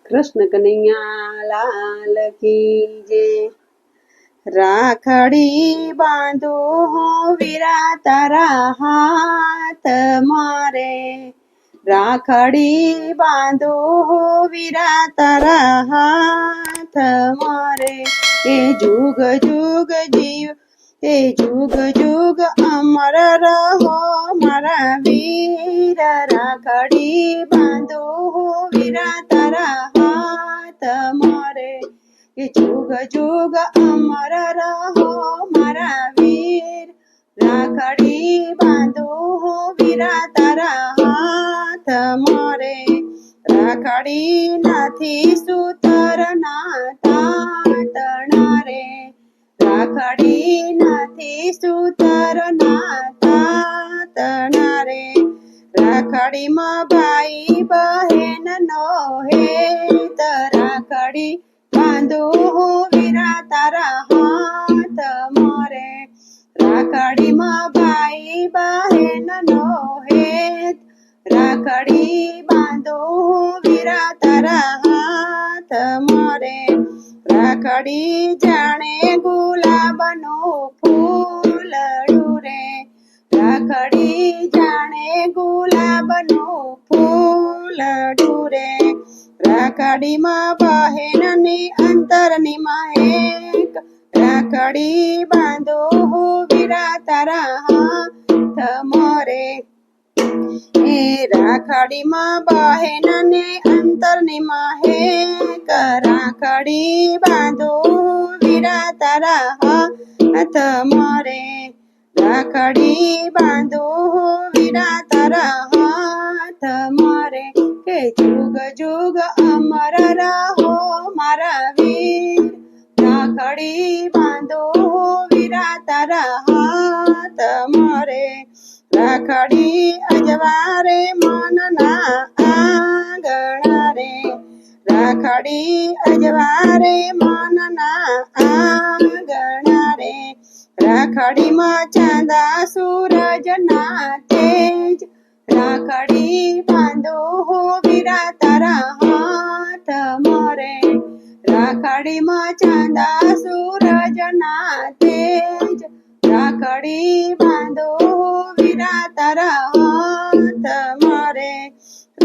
कृष्ण कन्हैया लाल की जय। રાખડી બાંધો હો વીરા તારા હાથ મારે, રાખડી બાંધો હો વીરા તારા હાથ મારે, એ જુગ જુગ જીવ એ જુગ જુગ અમર રહો મારા વીર, રાખડી બાંધો હો વીરા તારા હાથ મારે, એ જુગ જુગ અમર રહો મારા વીર, રાખડી બાંધો હો વીરા તારા હાથ મારે, રાખડી નથી સૂતર ના તાતણા રે, રાખડી નથી સૂતર ના તાતણા રે, રાખડીમાં ભાઈ બહેન નો હેત, રાખડી બાંધો હો વીરા તારા હાથ મારે, રાખડીમાં ભાઈ બહેન નો હેત, રાખડી બાંધો હો વીરા તારા હાથ મારે, રાખડી જાણે ગુલાબનો ફૂલડું રે, રાખડી જાણે ગુલાબનો ફૂલડું રે, રાખડીમાં બહેનની અંતરની મહેક, રાખડી બાંધો હો વીરા તારા હાથ મારે, એ રાખડીમાં બહેનને અંતરની મહેક, રાખડી બાંધો વીરા તારા હાથ મારે, રાખડી બાંધો વીરા તારા હાથ મારે, કે જુગ જુગ અમર રહો મારા વીર, રાખડી બાંધો વીરા તારા હાથ મારે, રાખડી અજવારે મનના આંગણા રે, રાખડી અજવારે મનના આંગણા રે, રાખડીમાં ચાંદા સૂરજના તેજ, રાખડી બાંધો હો વીરા તારા હાથ મારે, રાખડીમાં ચાંદા સૂરજના તેજ, રાખડી બાંધો હો વીરા તારા હાથ મારે,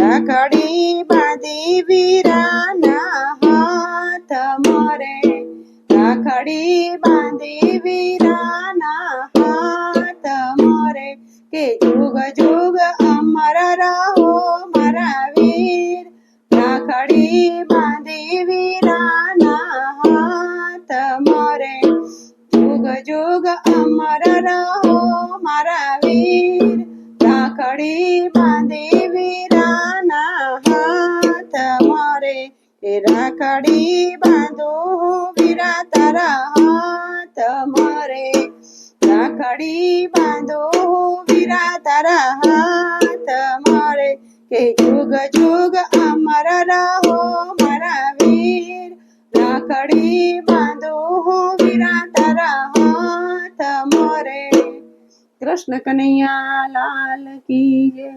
રાખડી બાંધી વીરાના હાથ મારે, રાખડી બાંધી વીરાના હાથ મારે, કે જુગ જુગ અમર રહો મારા વીર, રાખડી બાંધી વીરાના હાથ મારે, જુગ જુગ અમર રહો મારા વીર, રાખડી બાંધી વીરાના હાથ મારે, એ રાખડી બાંધો વીરા તારા હાથ મારે, રાખડી બાંધો વીરા તારા હાથ મારે, કે જુગ જુગ અમર રહો મારા વીર, રાખડી બાંધો વીરા તારા હાથ મારે। કૃષ્ણ કનૈયા લાલ કી જય।